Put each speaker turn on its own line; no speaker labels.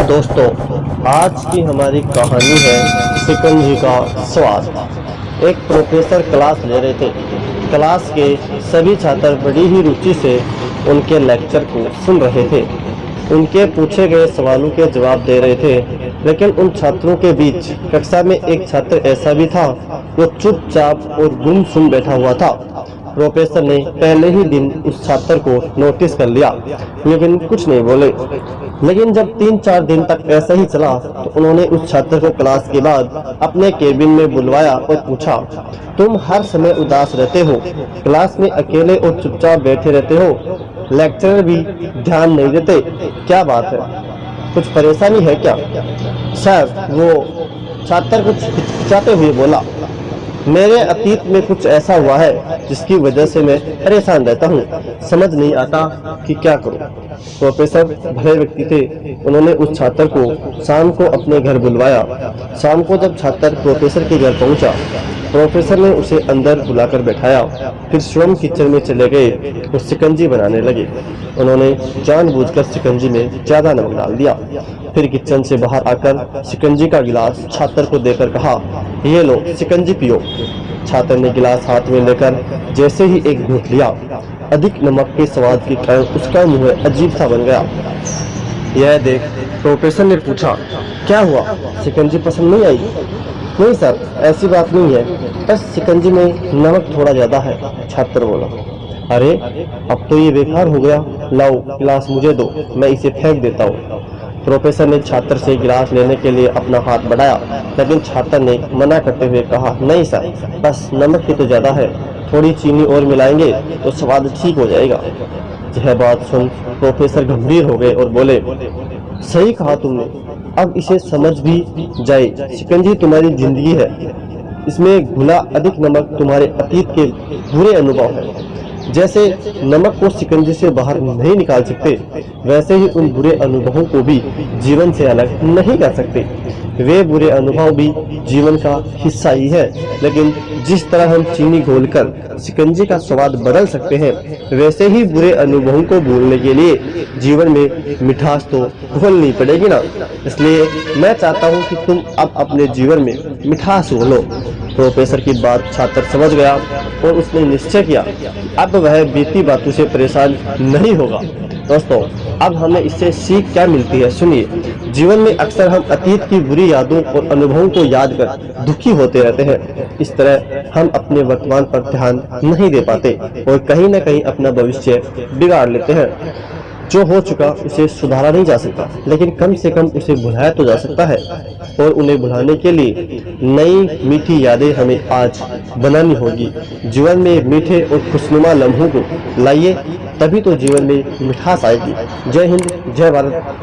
दोस्तों, आज की हमारी कहानी है शिकंजी का स्वाद। एक प्रोफेसर क्लास ले रहे थे। क्लास के सभी छात्र बड़ी ही रुचि से उनके लेक्चर को सुन रहे थे। उनके पूछे गए सवालों के जवाब दे रहे थे, लेकिन उन छात्रों के बीच कक्षा में एक छात्र ऐसा भी था वो चुपचाप और गुमसुम बैठा हुआ था। प्रोफेसर ने पहले ही दिन उस छात्र को नोटिस कर लिया, लेकिन कुछ नहीं बोले। लेकिन जब 3-4 दिन तक ऐसा ही चला तो उन्होंने उस छात्र को क्लास के बाद अपने केबिन में बुलवाया और पूछा, तुम हर समय उदास रहते हो, क्लास में अकेले और चुपचाप बैठे रहते हो, लेक्चरर भी ध्यान नहीं देते, क्या बात है? कुछ परेशानी है क्या? सर, वो छात्र कुछ हिचकिचाते हुए बोला, मेरे अतीत में कुछ ऐसा हुआ है जिसकी वजह से मैं परेशान रहता हूँ, समझ नहीं आता कि क्या करूँ। प्रोफेसर भले व्यक्ति थे। उन्होंने उस छात्र को शाम को अपने घर बुलवाया। शाम को जब छात्र प्रोफेसर के घर पहुँचा, प्रोफेसर ने उसे अंदर बुलाकर बैठाया। फिर स्वयं किचन में चले गए और शिकंजी बनाने लगे। उन्होंने जानबूझकर शिकंजी में ज्यादा नमक डाल दिया। फिर किचन से बाहर आकर शिकंजी का गिलास छात्र को देकर कहा, ये लो शिकंजी पियो। छात्र ने गिलास हाथ में लेकर जैसे ही एक घूंट लिया, अधिक नमक के स्वाद के कारण उसका मुंह अजीब सा बन गया। यह देख प्रोफेसर ने पूछा, क्या हुआ, शिकंजी पसंद नहीं आई? नहीं सर, ऐसी बात नहीं है, बस शिकंजी में नमक थोड़ा ज्यादा है, छात्र बोला। अरे, अब तो ये बेकार हो गया, लाओ गिलास मुझे दो, मैं इसे फेंक देता हूँ। प्रोफेसर ने छात्र से गिलास लेने के लिए अपना हाथ बढ़ाया, लेकिन छात्र ने मना करते हुए कहा, नहीं सर, बस नमक ही तो ज्यादा है, थोड़ी चीनी और मिलाएंगे तो स्वाद ठीक हो जाएगा। यह बात सुन प्रोफेसर गंभीर हो गए और बोले, सही कहा तुमने, अब इसे समझ भी जाए, शिकंजी तुम्हारी जिंदगी है, इसमें घुला अधिक नमक तुम्हारे अतीत के बुरे अनुभव है। जैसे नमक को शिकंजी से बाहर नहीं निकाल सकते, वैसे ही उन बुरे अनुभवों को भी जीवन से अलग नहीं कर सकते। वे बुरे अनुभव भी जीवन का हिस्सा ही है, लेकिन जिस तरह हम चीनी घोलकर शिकंजी का स्वाद बदल सकते हैं, वैसे ही बुरे अनुभवों को भूलने के लिए जीवन में मिठास तो घोलनी पड़ेगी ना। इसलिए मैं चाहता हूँ कि तुम अब अपने जीवन में मिठास घोलो। प्रोफेसर की बात छात्र समझ गया और उसने निश्चय किया अब वह बीती बातों से परेशान नहीं होगा। दोस्तों, अब हमें इससे सीख क्या मिलती है, सुनिए। जीवन में अक्सर हम अतीत की बुरी यादों और अनुभवों को याद कर दुखी होते रहते हैं। इस तरह हम अपने वर्तमान पर ध्यान नहीं दे पाते और कहीं न कहीं अपना भविष्य बिगाड़ लेते हैं। जो हो चुका उसे सुधारा नहीं जा सकता, लेकिन कम से कम उसे भुलाया तो जा सकता है। और उन्हें भुलाने के लिए नई मीठी यादें हमें आज बनानी होगी। जीवन में मीठे और खुशनुमा लम्हों को लाइए, तभी तो जीवन में मिठास आएगी। जय हिंद, जय भारत।